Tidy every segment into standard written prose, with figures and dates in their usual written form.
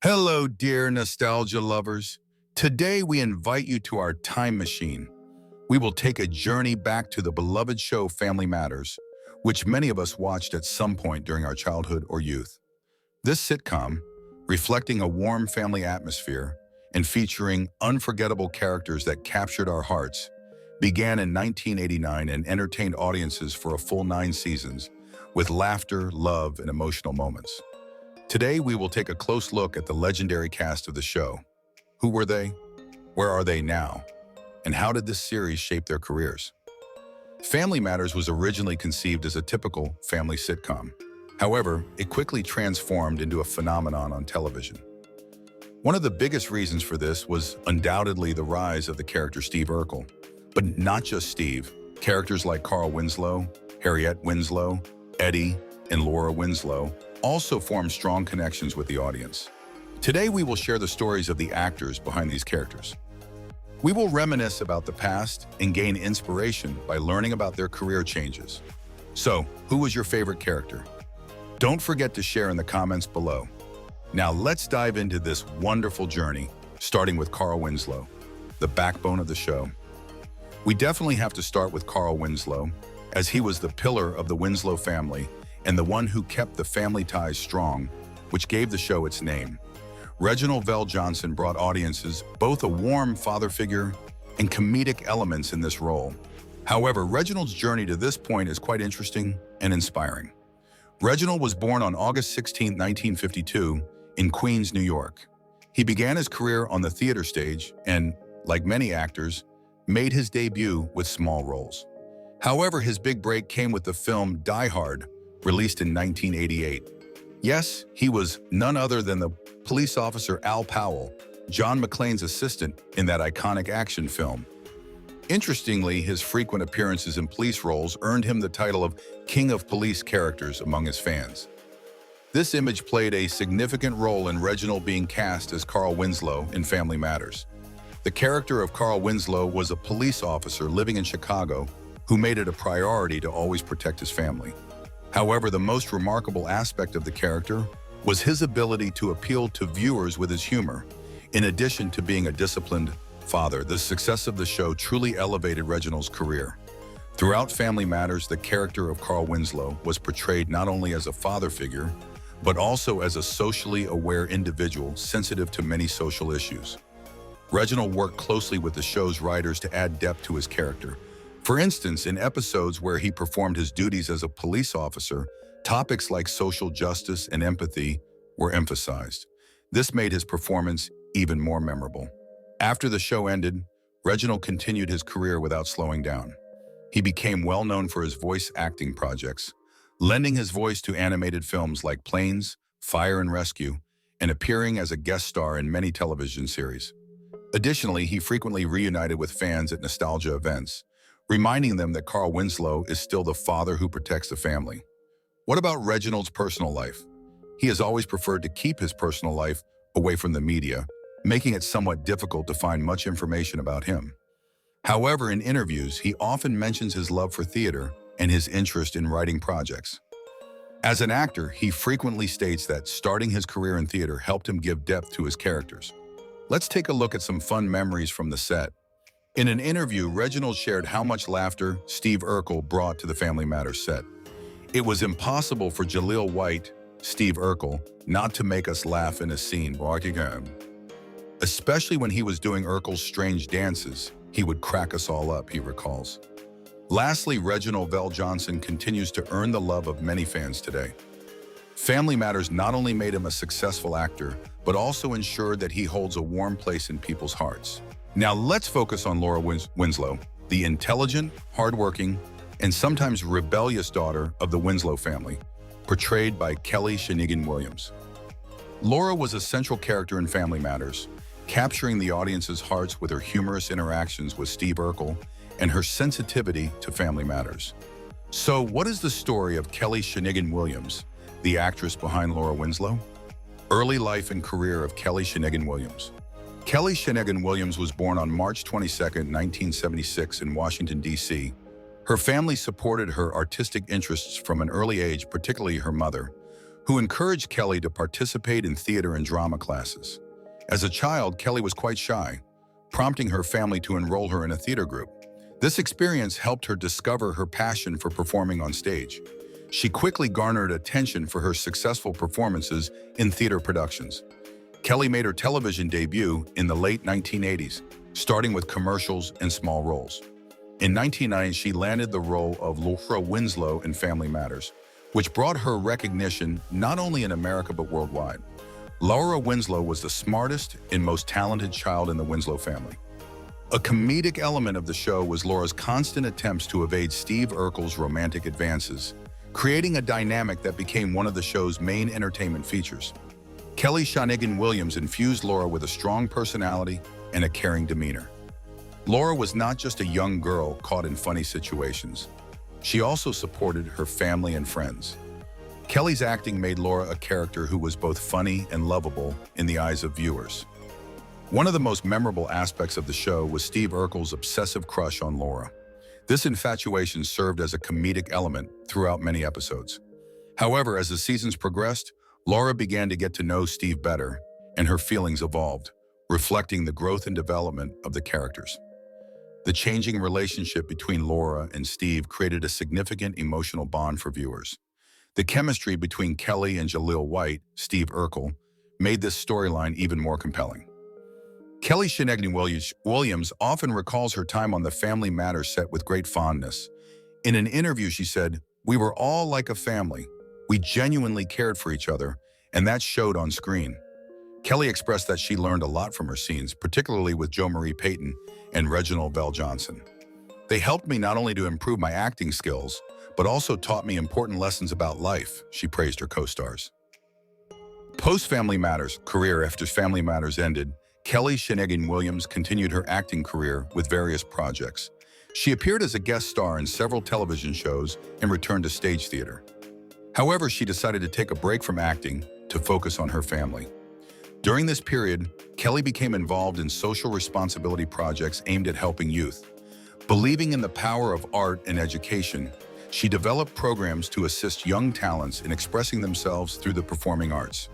Hello, dear nostalgia lovers. Today, we invite you to our time machine. We will take a journey back to the beloved show Family Matters, which many of us watched at some point during our childhood or youth. This sitcom, reflecting a warm family atmosphere and featuring unforgettable characters that captured our hearts, began in 1989 and entertained audiences for a full 9 seasons with laughter, love, and emotional moments. Today, we will take a close look at the legendary cast of the show. Who were they? Where are they now? And how did this series shape their careers? Family Matters was originally conceived as a typical family sitcom. However, it quickly transformed into a phenomenon on television. One of the biggest reasons for this was undoubtedly the rise of the character Steve Urkel. But not just Steve. Characters like Carl Winslow, Harriet Winslow, Eddie, and Laura Winslow also formed strong connections with the audience. Today, we will share the stories of the actors behind these characters. We will reminisce about the past and gain inspiration by learning about their career changes. So, who was your favorite character? Don't forget to share in the comments below. Now let's dive into this wonderful journey, starting with Carl Winslow, the backbone of the show. We definitely have to start with Carl Winslow, as he was the pillar of the Winslow family and the one who kept the family ties strong, which gave the show its name. Reginald VelJohnson brought audiences both a warm father figure and comedic elements in this role. However, Reginald's journey to this point is quite interesting and inspiring. Reginald was born on August 16, 1952, in Queens, New York. He began his career on the theater stage and, like many actors, made his debut with small roles. However, his big break came with the film Die Hard, released in 1988. Yes, he was none other than the police officer Al Powell, John McClane's assistant in that iconic action film. Interestingly, his frequent appearances in police roles earned him the title of King of Police Characters among his fans. This image played a significant role in Reginald being cast as Carl Winslow in Family Matters. The character of Carl Winslow was a police officer living in Chicago who made it a priority to always protect his family. However, the most remarkable aspect of the character was his ability to appeal to viewers with his humor. In addition to being a disciplined father, the success of the show truly elevated Reginald's career. Throughout Family Matters, the character of Carl Winslow was portrayed not only as a father figure, but also as a socially aware individual sensitive to many social issues. Reginald worked closely with the show's writers to add depth to his character. For instance, in episodes where he performed his duties as a police officer, topics like social justice and empathy were emphasized. This made his performance even more memorable. After the show ended, Reginald continued his career without slowing down. He became well known for his voice acting projects, lending his voice to animated films like Planes, Fire and Rescue, and appearing as a guest star in many television series. Additionally, he frequently reunited with fans at nostalgia events, reminding them that Carl Winslow is still the father who protects the family. What about Reginald's personal life? He has always preferred to keep his personal life away from the media, making it somewhat difficult to find much information about him. However, in interviews, he often mentions his love for theater and his interest in writing projects. As an actor, he frequently states that starting his career in theater helped him give depth to his characters. Let's take a look at some fun memories from the set. In an interview, Reginald shared how much laughter Steve Urkel brought to the Family Matters set. It was impossible for Jaleel White, Steve Urkel, not to make us laugh in a scene, especially when he was doing Urkel's strange dances. He would crack us all up, he recalls. Lastly, Reginald VelJohnson continues to earn the love of many fans today. Family Matters not only made him a successful actor, but also ensured that he holds a warm place in people's hearts. Now let's focus on Laura Winslow, the intelligent, hardworking, and sometimes rebellious daughter of the Winslow family, portrayed by Kelly Shanigan Williams. Laura was a central character in Family Matters, capturing the audience's hearts with her humorous interactions with Steve Urkel and her sensitivity to family matters. So what is the story of Kelly Shanigan Williams, the actress behind Laura Winslow? Early life and career of Kelly Shanigan Williams. Kelly Shanigan Williams was born on March 22, 1976 in Washington, D.C. Her family supported her artistic interests from an early age, particularly her mother, who encouraged Kelly to participate in theater and drama classes. As a child, Kelly was quite shy, prompting her family to enroll her in a theater group. This experience helped her discover her passion for performing on stage. She quickly garnered attention for her successful performances in theater productions. Kelly made her television debut in the late 1980s, starting with commercials and small roles. In 1990, she landed the role of Laura Winslow in Family Matters, which brought her recognition not only in America but worldwide. Laura Winslow was the smartest and most talented child in the Winslow family. A comedic element of the show was Laura's constant attempts to evade Steve Urkel's romantic advances, creating a dynamic that became one of the show's main entertainment features. Kelly Shanigan Williams infused Laura with a strong personality and a caring demeanor. Laura was not just a young girl caught in funny situations. She also supported her family and friends. Kelly's acting made Laura a character who was both funny and lovable in the eyes of viewers. One of the most memorable aspects of the show was Steve Urkel's obsessive crush on Laura. This infatuation served as a comedic element throughout many episodes. However, as the seasons progressed, Laura began to get to know Steve better, and her feelings evolved, reflecting the growth and development of the characters. The changing relationship between Laura and Steve created a significant emotional bond for viewers. The chemistry between Kelly and Jaleel White, Steve Urkel, made this storyline even more compelling. Kelly Shanigan Williams often recalls her time on the Family Matters set with great fondness. In an interview, she said, "We were all like a family. We genuinely cared for each other, and that showed on screen." Kelly expressed that she learned a lot from her scenes, particularly with Jo Marie Payton and Reginald VelJohnson. "They helped me not only to improve my acting skills, but also taught me important lessons about life," she praised her co-stars. Post-Family Matters career. After Family Matters ended, Kelly Shanigan Williams continued her acting career with various projects. She appeared as a guest star in several television shows and returned to stage theater. However, she decided to take a break from acting to focus on her family. During this period, Kelly became involved in social responsibility projects aimed at helping youth. Believing in the power of art and education, she developed programs to assist young talents in expressing themselves through the performing arts.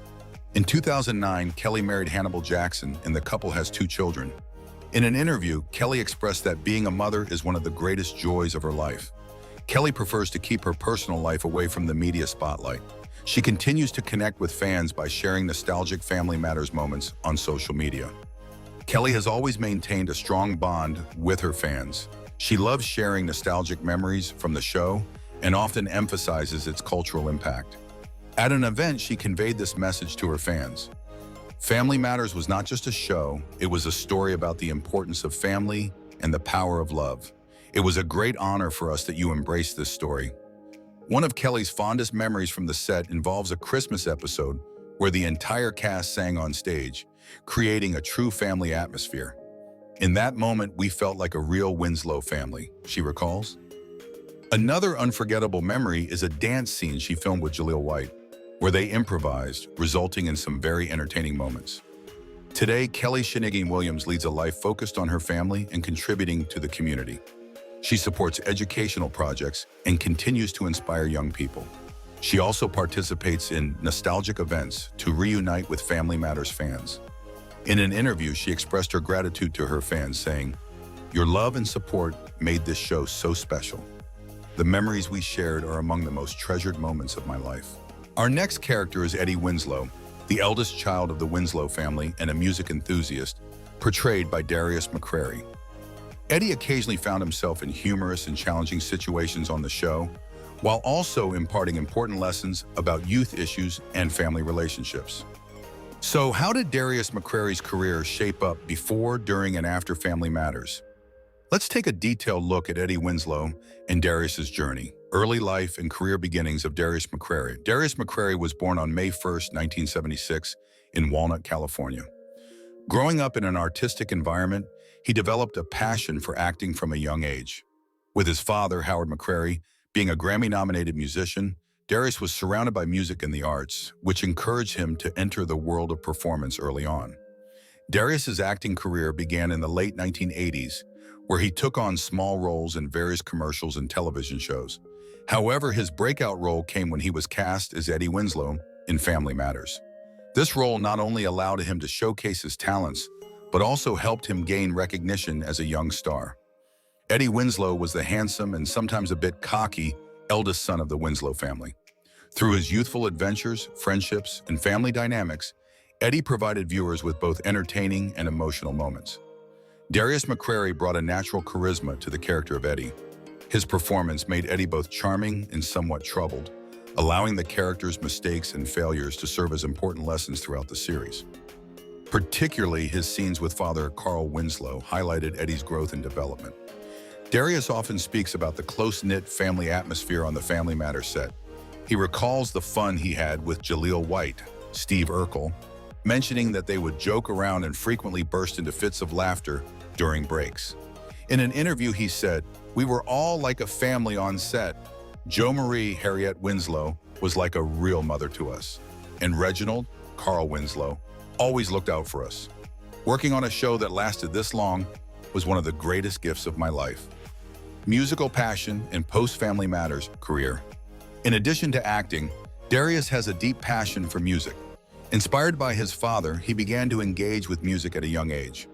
In 2009, Kelly married Hannibal Jackson, and the couple has 2 children. In an interview, Kelly expressed that being a mother is one of the greatest joys of her life. Kelly prefers to keep her personal life away from the media spotlight. She continues to connect with fans by sharing nostalgic Family Matters moments on social media. Kelly has always maintained a strong bond with her fans. She loves sharing nostalgic memories from the show and often emphasizes its cultural impact. At an event, she conveyed this message to her fans. Family Matters was not just a show, it was a story about the importance of family and the power of love. It was a great honor for us that you embraced this story. One of Kelly's fondest memories from the set involves a Christmas episode where the entire cast sang on stage, creating a true family atmosphere. "In that moment, we felt like a real Winslow family," she recalls. Another unforgettable memory is a dance scene she filmed with Jaleel White, where they improvised, resulting in some very entertaining moments. Today, Kelly Shanigan Williams leads a life focused on her family and contributing to the community. She supports educational projects and continues to inspire young people. She also participates in nostalgic events to reunite with Family Matters fans. In an interview, she expressed her gratitude to her fans, saying, "Your love and support made this show so special. The memories we shared are among the most treasured moments of my life." Our next character is Eddie Winslow, the eldest child of the Winslow family and a music enthusiast, portrayed by Darius McCrary. Eddie occasionally found himself in humorous and challenging situations on the show, while also imparting important lessons about youth issues and family relationships. So how did Darius McCrary's career shape up before, during, and after Family Matters? Let's take a detailed look at Eddie Winslow and Darius's journey. Early life and career beginnings of Darius McCrary. Darius McCrary was born on May 1st, 1976, in Walnut, California. Growing up in an artistic environment, he developed a passion for acting from a young age. With his father, Howard McCrary, being a Grammy-nominated musician, Darius was surrounded by music and the arts, which encouraged him to enter the world of performance early on. Darius's acting career began in the late 1980s, where he took on small roles in various commercials and television shows. However, his breakout role came when he was cast as Eddie Winslow in Family Matters. This role not only allowed him to showcase his talents, but also helped him gain recognition as a young star. Eddie Winslow was the handsome and sometimes a bit cocky eldest son of the Winslow family. Through his youthful adventures, friendships, and family dynamics, Eddie provided viewers with both entertaining and emotional moments. Darius McCrary brought a natural charisma to the character of Eddie. His performance made Eddie both charming and somewhat troubled, allowing the character's mistakes and failures to serve as important lessons throughout the series. Particularly, his scenes with Father Carl Winslow highlighted Eddie's growth and development. Darius often speaks about the close-knit family atmosphere on the Family Matters set. He recalls the fun he had with Jaleel White, Steve Urkel, mentioning that they would joke around and frequently burst into fits of laughter during breaks. In an interview, he said, "We were all like a family on set. Jo Marie Harriet Winslow was like a real mother to us. And Reginald, Carl Winslow, always looked out for us. Working on a show that lasted this long was one of the greatest gifts of my life." Musical passion and post-Family Matters career. In addition to acting, Darius has a deep passion for music. Inspired by his father, he began to engage with music at a young age.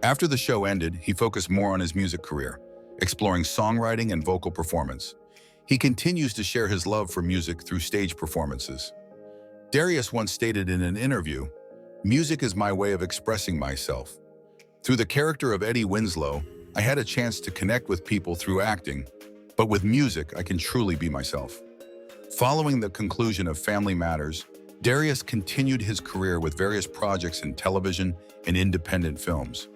After the show ended, he focused more on his music career, exploring songwriting and vocal performance. He continues to share his love for music through stage performances. Darius once stated in an interview, "Music is my way of expressing myself. Through the character of Eddie Winslow, I had a chance to connect with people through acting, but with music, I can truly be myself." Following the conclusion of Family Matters, Darius continued his career with various projects in television and independent films.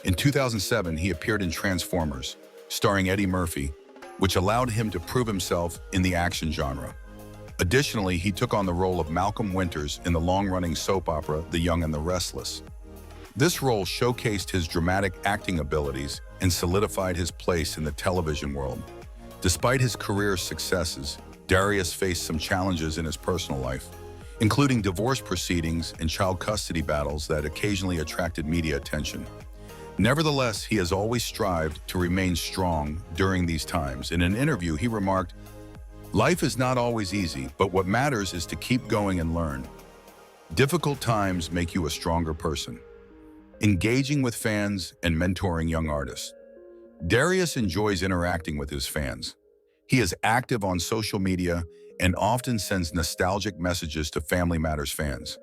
In 2007, he appeared in Transformers, starring Eddie Murphy, which allowed him to prove himself in the action genre. Additionally, he took on the role of Malcolm Winters in the long-running soap opera The Young and the Restless. This role showcased his dramatic acting abilities and solidified his place in the television world. Despite his career successes, Darius faced some challenges in his personal life, including divorce proceedings and child custody battles that occasionally attracted media attention. Nevertheless, he has always strived to remain strong during these times. In an interview, he remarked, "Life is not always easy, but what matters is to keep going and learn. Difficult times make you a stronger person." Engaging with fans and mentoring young artists. Darius enjoys interacting with his fans. He is active on social media and often sends nostalgic messages to Family Matters fans.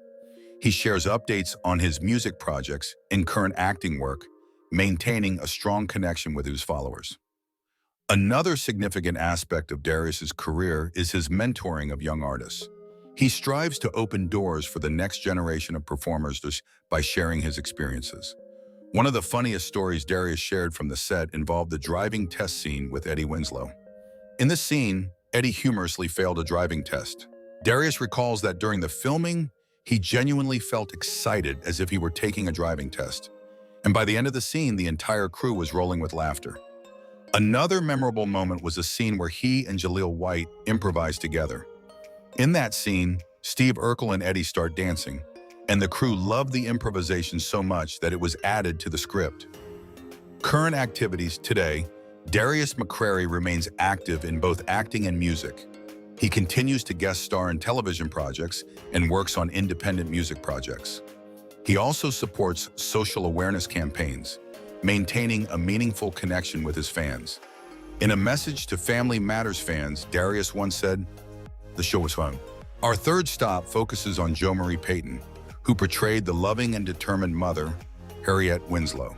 He shares updates on his music projects and current acting work, maintaining a strong connection with his followers. Another significant aspect of Darius's career is his mentoring of young artists. He strives to open doors for the next generation of performers by sharing his experiences. One of the funniest stories Darius shared from the set involved the driving test scene with Eddie Winslow. In this scene, Eddie humorously failed a driving test. Darius recalls that during the filming, he genuinely felt excited as if he were taking a driving test. And by the end of the scene, the entire crew was rolling with laughter. Another memorable moment was a scene where he and Jaleel White improvised together. In that scene, Steve Urkel and Eddie start dancing, and the crew loved the improvisation so much that it was added to the script. Current activities today, Darius McCrary remains active in both acting and music. He continues to guest star in television projects and works on independent music projects. He also supports social awareness campaigns, maintaining a meaningful connection with his fans. In a message to Family Matters fans, Darius once said, "The show was fun." Our third stop focuses on Jo Marie Payton, who portrayed the loving and determined mother, Harriet Winslow.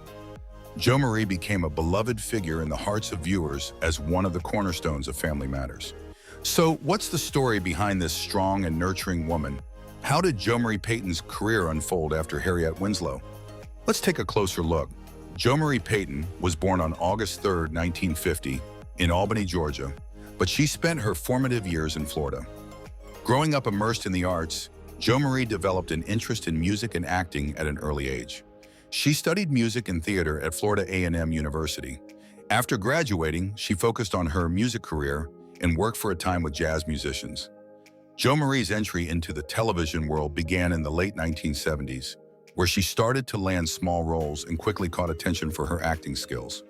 Jo Marie became a beloved figure in the hearts of viewers as one of the cornerstones of Family Matters. So, what's the story behind this strong and nurturing woman? How did Jo Marie Payton's career unfold after Harriet Winslow? Let's take a closer look. Jo Marie Payton was born on August 3, 1950, in Albany, Georgia, but she spent her formative years in Florida. Growing up immersed in the arts, Jo Marie developed an interest in music and acting at an early age. She studied music and theater at Florida A&M University. After graduating, she focused on her music career and worked for a time with jazz musicians. Jo Marie's entry into the television world began in the late 1970s, where she started to land small roles and quickly caught attention for her acting skills.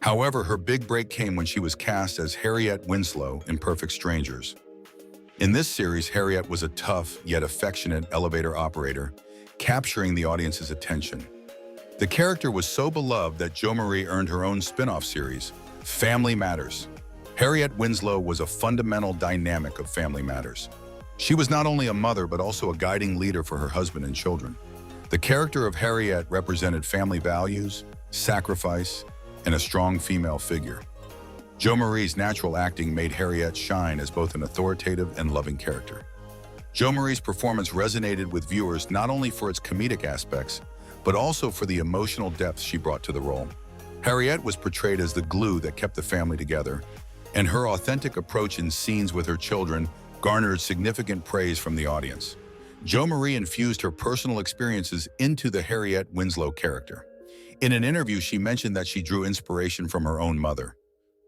However, her big break came when she was cast as Harriet Winslow in Perfect Strangers. In this series, Harriet was a tough yet affectionate elevator operator, capturing the audience's attention. The character was so beloved that Jo Marie earned her own spin-off series, Family Matters. Harriet Winslow was a fundamental dynamic of Family Matters. She was not only a mother but also a guiding leader for her husband and children. The character of Harriet represented family values, sacrifice, and a strong female figure. Jo Marie's natural acting made Harriet shine as both an authoritative and loving character. Jo Marie's performance resonated with viewers not only for its comedic aspects, but also for the emotional depth she brought to the role. Harriet was portrayed as the glue that kept the family together, and her authentic approach in scenes with her children garnered significant praise from the audience. Jo Marie infused her personal experiences into the Harriet Winslow character. In an interview, she mentioned that she drew inspiration from her own mother.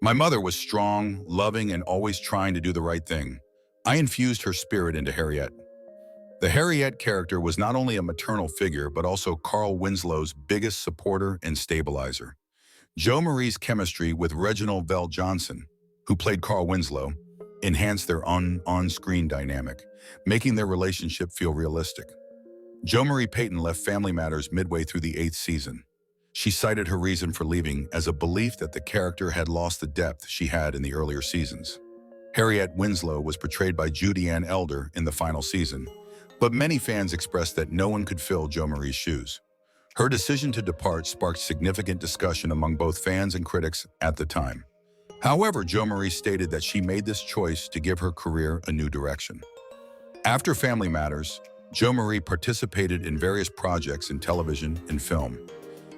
"My mother was strong, loving, and always trying to do the right thing. I infused her spirit into Harriet." The Harriet character was not only a maternal figure, but also Carl Winslow's biggest supporter and stabilizer. Jo Marie's chemistry with Reginald VelJohnson, who played Carl Winslow, enhanced their on-screen dynamic, making their relationship feel realistic. Jo Marie Peyton left Family Matters midway through the 8th season. She cited her reason for leaving as a belief that the character had lost the depth she had in the earlier seasons. Harriet Winslow was portrayed by Judy Ann Elder in the final season, but many fans expressed that no one could fill Jo Marie's shoes. Her decision to depart sparked significant discussion among both fans and critics at the time. However, Jo Marie stated that she made this choice to give her career a new direction. After Family Matters, Jo Marie participated in various projects in television and film.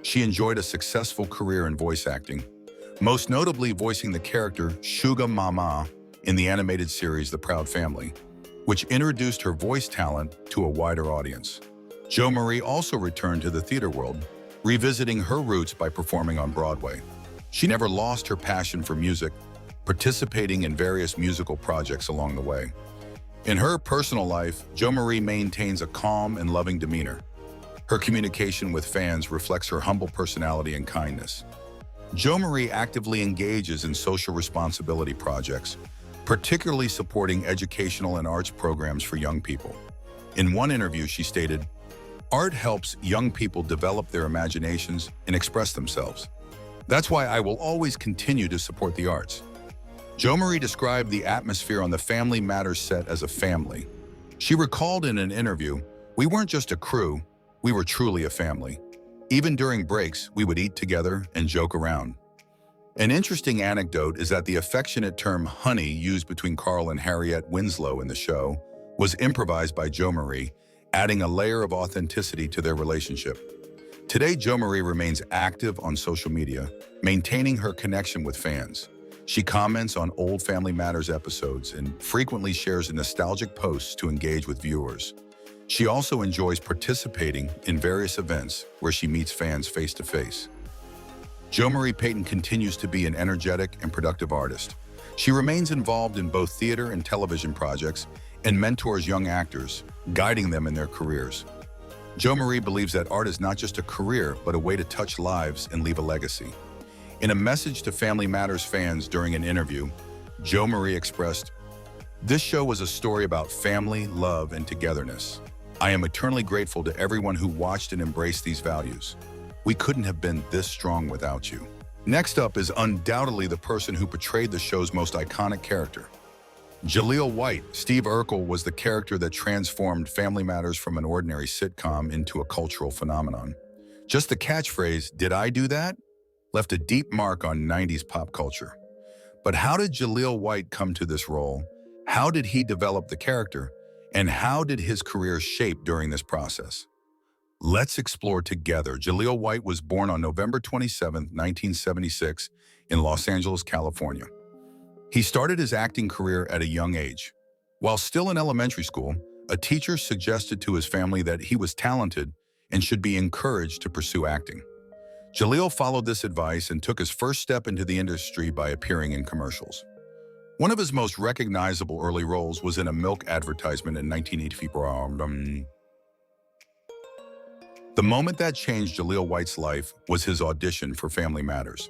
She enjoyed a successful career in voice acting, most notably voicing the character Sugar Mama in the animated series The Proud Family, which introduced her voice talent to a wider audience. Jo Marie also returned to the theater world, revisiting her roots by performing on Broadway. She never lost her passion for music, participating in various musical projects along the way. In her personal life, Jo Marie maintains a calm and loving demeanor. Her communication with fans reflects her humble personality and kindness. Jo Marie actively engages in social responsibility projects, particularly supporting educational and arts programs for young people. In one interview, she stated, "Art helps young people develop their imaginations and express themselves. That's why I will always continue to support the arts." Jo Marie described the atmosphere on the Family Matters set as a family. She recalled in an interview, "We weren't just a crew, we were truly a family. Even during breaks, we would eat together and joke around." An interesting anecdote is that the affectionate term honey used between Carl and Harriet Winslow in the show was improvised by Jo Marie, adding a layer of authenticity to their relationship. Today, Jo Marie remains active on social media, maintaining her connection with fans. She comments on old Family Matters episodes and frequently shares nostalgic posts to engage with viewers. She also enjoys participating in various events where she meets fans face-to-face. Jo Marie Peyton continues to be an energetic and productive artist. She remains involved in both theater and television projects and mentors young actors, guiding them in their careers. Jo Marie believes that art is not just a career, but a way to touch lives and leave a legacy. In a message to Family Matters fans during an interview, Jo Marie expressed, "This show was a story about family, love, and togetherness. I am eternally grateful to everyone who watched and embraced these values. We couldn't have been this strong without you." Next up is undoubtedly the person who portrayed the show's most iconic character. Jaleel White. Steve Urkel was the character that transformed Family Matters from an ordinary sitcom into a cultural phenomenon. Just the catchphrase, "Did I do that?" left a deep mark on 90s pop culture. But how did Jaleel White come to this role? How did he develop the character? And how did his career shape during this process? Let's explore together. Jaleel White was born on November 27, 1976, in Los Angeles, California. He started his acting career at a young age. While still in elementary school, a teacher suggested to his family that he was talented and should be encouraged to pursue acting. Jaleel followed this advice and took his first step into the industry by appearing in commercials. One of his most recognizable early roles was in a milk advertisement in 1984. The moment that changed Jaleel White's life was his audition for Family Matters.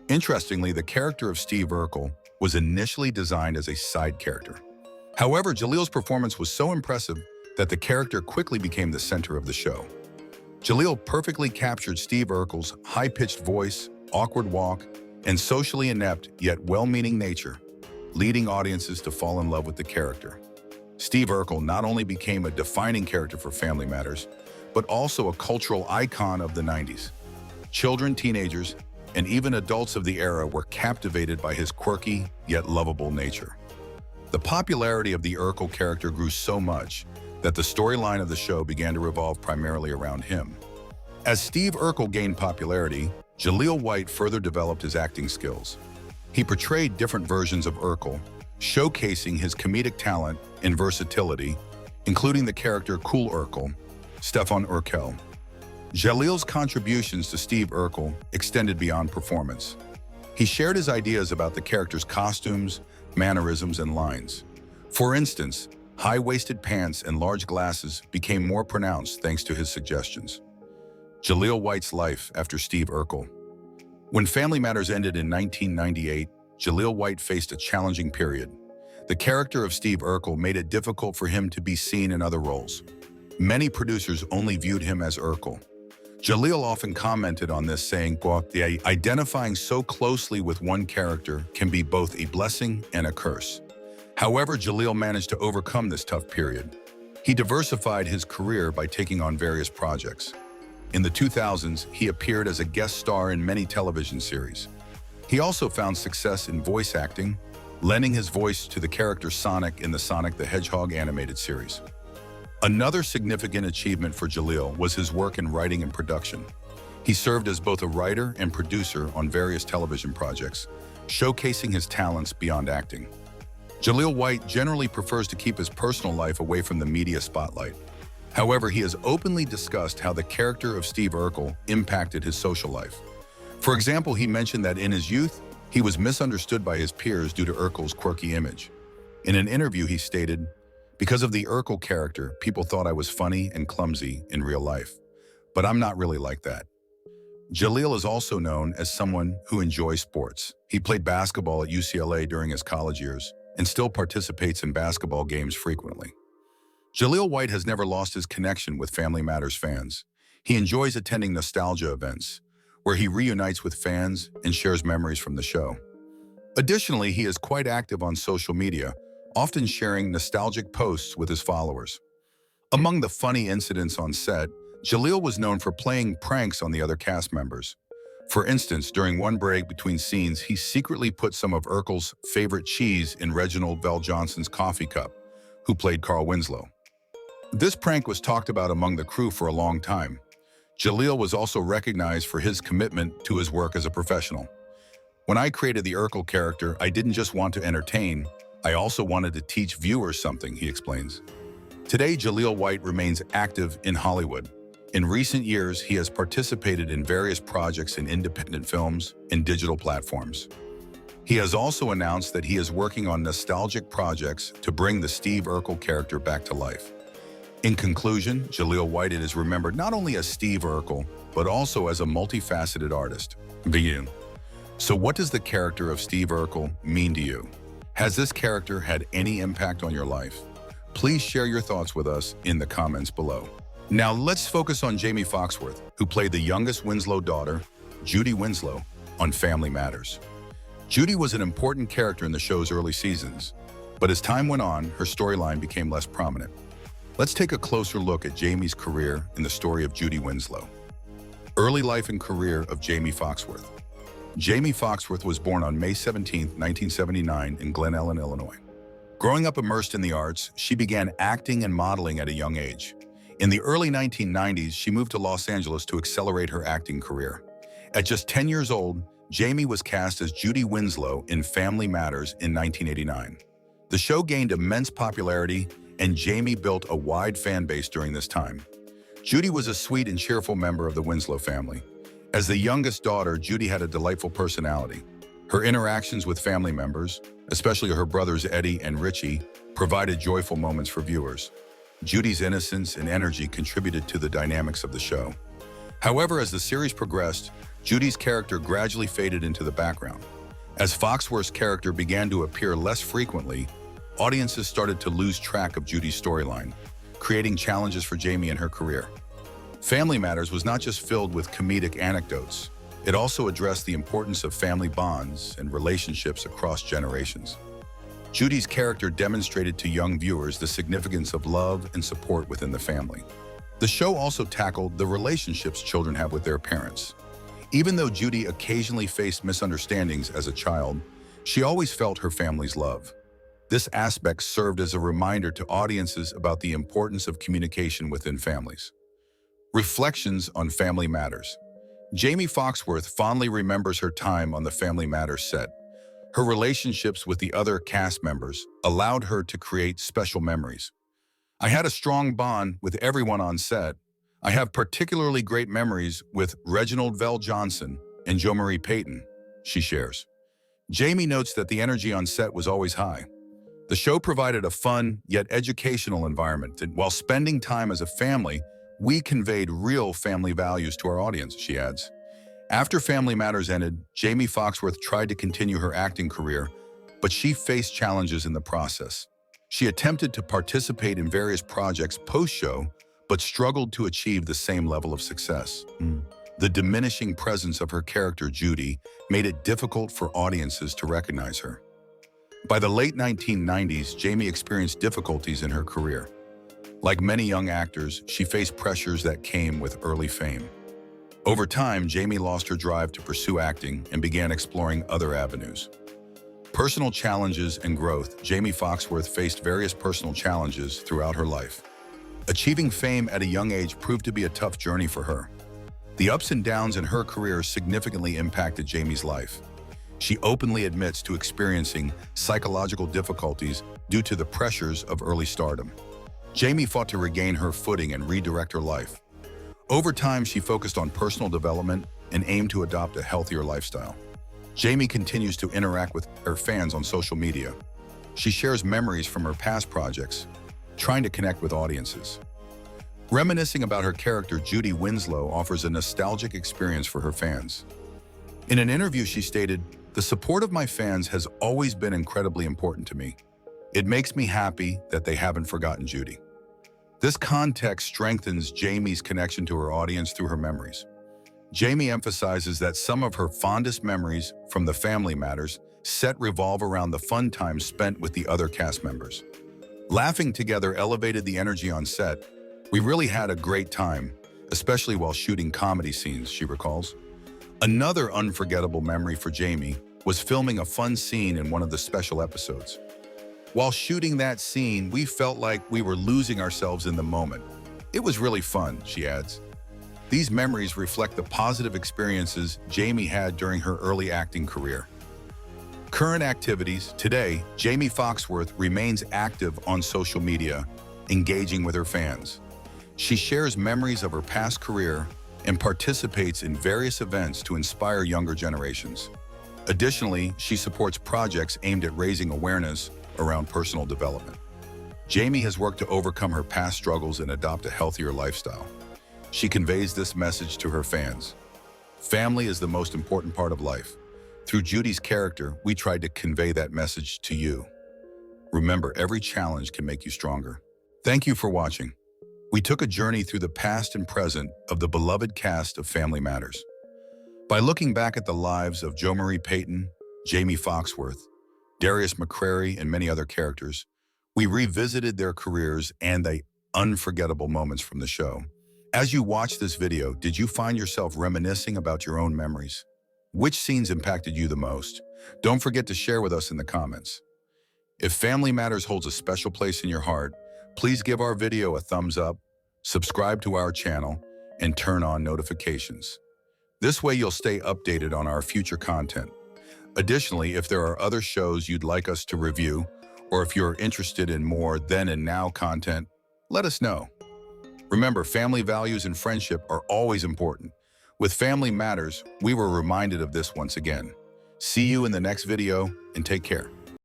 Interestingly, the character of Steve Urkel was initially designed as a side character. However, Jalil's performance was so impressive that the character quickly became the center of the show. Jalil perfectly captured Steve Urkel's high-pitched voice, awkward walk, and socially inept yet well-meaning nature, leading audiences to fall in love with the character. Steve Urkel not only became a defining character for Family Matters, but also a cultural icon of the 90s. Children, teenagers, and even adults of the era were captivated by his quirky yet lovable nature. The popularity of the Urkel character grew so much that the storyline of the show began to revolve primarily around him. As Steve Urkel gained popularity, Jalil White further developed his acting skills. He portrayed different versions of Urkel, showcasing his comedic talent and versatility, including the character Cool Urkel, Stefan Urkel. Jalil's contributions to Steve Urkel extended beyond performance. He shared his ideas about the character's costumes, mannerisms, and lines. For instance, high-waisted pants and large glasses became more pronounced thanks to his suggestions. Jalil White's life after Steve Urkel. When Family Matters ended in 1998, Jalil White faced a challenging period. The character of Steve Urkel made it difficult for him to be seen in other roles. Many producers only viewed him as Urkel. Jalil often commented on this, saying, "Identifying so closely with one character can be both a blessing and a curse." However, Jalil managed to overcome this tough period. He diversified his career by taking on various projects. In the 2000s, he appeared as a guest star in many television series. He also found success in voice acting, lending his voice to the character Sonic in the Sonic the Hedgehog animated series. Another significant achievement for Jalil was his work in writing and production. He served as both a writer and producer on various television projects, showcasing his talents beyond acting. Jalil White generally prefers to keep his personal life away from the media spotlight. However, he has openly discussed how the character of Steve Urkel impacted his social life. For example, he mentioned that in his youth, he was misunderstood by his peers due to Urkel's quirky image. In an interview, he stated, "Because of the Urkel character, people thought I was funny and clumsy in real life. But I'm not really like that." Jalil is also known as someone who enjoys sports. He played basketball at UCLA during his college years and still participates in basketball games frequently. Jalil White has never lost his connection with Family Matters fans. He enjoys attending nostalgia events, where he reunites with fans and shares memories from the show. Additionally, he is quite active on social media, often sharing nostalgic posts with his followers. Among the funny incidents on set, Jalil was known for playing pranks on the other cast members. For instance, during one break between scenes, he secretly put some of Urkel's favorite cheese in Reginald VelJohnson's coffee cup, who played Carl Winslow. This prank was talked about among the crew for a long time. Jalil was also recognized for his commitment to his work as a professional. "When I created the Urkel character, I didn't just want to entertain, I also wanted to teach viewers something," he explains. Today, Jalil White remains active in Hollywood. In recent years, he has participated in various projects in independent films and digital platforms. He has also announced that he is working on nostalgic projects to bring the Steve Urkel character back to life. In conclusion, Jalil White is remembered not only as Steve Urkel, but also as a multifaceted artist. So what does the character of Steve Urkel mean to you? Has this character had any impact on your life? Please share your thoughts with us in the comments below. Now let's focus on Jamie Foxworth, who played the youngest Winslow daughter, Judy Winslow, on Family Matters. Judy was an important character in the show's early seasons, but as time went on, her storyline became less prominent. Let's take a closer look at Jamie's career in the story of Judy Winslow. Early life and career of Jamie Foxworth. Jamie Foxworth was born on May 17, 1979 in Glen Ellen, Illinois. Growing up immersed in the arts, she began acting and modeling at a young age. In the early 1990s, she moved to Los Angeles to accelerate her acting career. At just 10 years old, Jamie was cast as Judy Winslow in Family Matters in 1989. The show gained immense popularity, and Jamie built a wide fan base during this time. Judy was a sweet and cheerful member of the Winslow family. As the youngest daughter, Judy had a delightful personality. Her interactions with family members, especially her brothers Eddie and Richie, provided joyful moments for viewers. Judy's innocence and energy contributed to the dynamics of the show. However, as the series progressed, Judy's character gradually faded into the background. As Foxworth's character began to appear less frequently, audiences started to lose track of Judy's storyline, creating challenges for Jamie in her career. Family Matters was not just filled with comedic anecdotes. It also addressed the importance of family bonds and relationships across generations. Judy's character demonstrated to young viewers the significance of love and support within the family. The show also tackled the relationships children have with their parents. Even though Judy occasionally faced misunderstandings as a child, she always felt her family's love. This aspect served as a reminder to audiences about the importance of communication within families. Reflections on Family Matters. Jamie Foxworth fondly remembers her time on the Family Matters set. Her relationships with the other cast members allowed her to create special memories. I had a strong bond with everyone on set. I have particularly great memories with Reginald VelJohnson and Jo Marie Payton, she shares. Jamie notes that the energy on set was always high. The show provided a fun yet educational environment, and while spending time as a family, we conveyed real family values to our audience, she adds. After Family Matters ended, Jamie Foxworth tried to continue her acting career, but she faced challenges in the process. She attempted to participate in various projects post-show, but struggled to achieve the same level of success. The diminishing presence of her character, Judy, made it difficult for audiences to recognize her. By the late 1990s, Jamie experienced difficulties in her career. Like many young actors, she faced pressures that came with early fame. Over time, Jamie lost her drive to pursue acting and began exploring other avenues. Personal challenges and growth. Jamie Foxworth faced various personal challenges throughout her life. Achieving fame at a young age proved to be a tough journey for her. The ups and downs in her career significantly impacted Jamie's life. She openly admits to experiencing psychological difficulties due to the pressures of early stardom. Jamie fought to regain her footing and redirect her life. Over time, she focused on personal development and aimed to adopt a healthier lifestyle. Jamie continues to interact with her fans on social media. She shares memories from her past projects, trying to connect with audiences. Reminiscing about her character, Judy Winslow offers a nostalgic experience for her fans. In an interview, she stated, "The support of my fans has always been incredibly important to me. It makes me happy that they haven't forgotten Judy." This context strengthens Jamie's connection to her audience through her memories. Jamie emphasizes that some of her fondest memories from the Family Matters set revolve around the fun times spent with the other cast members. Laughing together elevated the energy on set. "We really had a great time, especially while shooting comedy scenes," she recalls. Another unforgettable memory for Jamie was filming a fun scene in one of the special episodes. "While shooting that scene, we felt like we were losing ourselves in the moment. It was really fun," she adds. These memories reflect the positive experiences Jamie had during her early acting career. Current activities. Today, Jamie Foxworth remains active on social media, engaging with her fans. She shares memories of her past career and participates in various events to inspire younger generations. Additionally, she supports projects aimed at raising awareness around personal development. Jamie has worked to overcome her past struggles and adopt a healthier lifestyle. She conveys this message to her fans. Family is the most important part of life. Through Judy's character, we tried to convey that message to you. Remember, every challenge can make you stronger. Thank you for watching. We took a journey through the past and present of the beloved cast of Family Matters. By looking back at the lives of Jo Marie Payton, Jamie Foxworth, Darius McCrary, and many other characters, we revisited their careers and the unforgettable moments from the show. As you watched this video, did you find yourself reminiscing about your own memories? Which scenes impacted you the most? Don't forget to share with us in the comments. If Family Matters holds a special place in your heart, please give our video a thumbs up, subscribe to our channel, and turn on notifications. This way you'll stay updated on our future content. Additionally, if there are other shows you'd like us to review, or if you're interested in more then and now content, let us know. Remember, family values and friendship are always important. With Family Matters, we were reminded of this once again. See you in the next video, and take care.